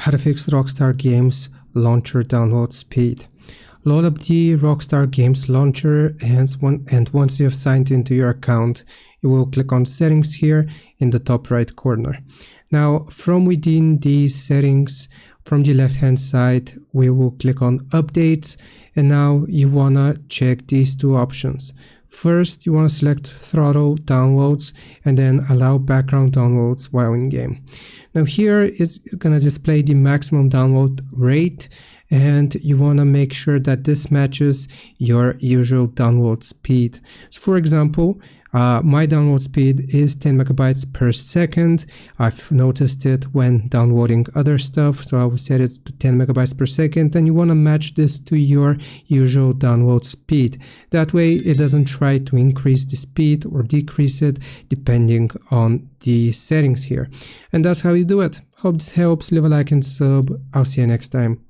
How to fix Rockstar Games launcher download speed. Load up the Rockstar Games launcher and once you have signed into your account, you will click on settings here in the top right corner. Now from within these settings, from the left hand side, we will click on updates, and now you wanna check these two options. First, you want to select throttle downloads and then allow background downloads while in game. Now here it's going to display the maximum download rate, and you want to make sure that this matches your usual download speed. So for example, my download speed is 10 megabytes per second. I've noticed it when downloading other stuff, so I will set it to 10 megabytes per second, and you want to match this to your usual download speed. That way it doesn't try to increase the speed or decrease it depending on the settings here. And that's how you do it. Hope this helps. Leave a like and sub. I'll see you next time.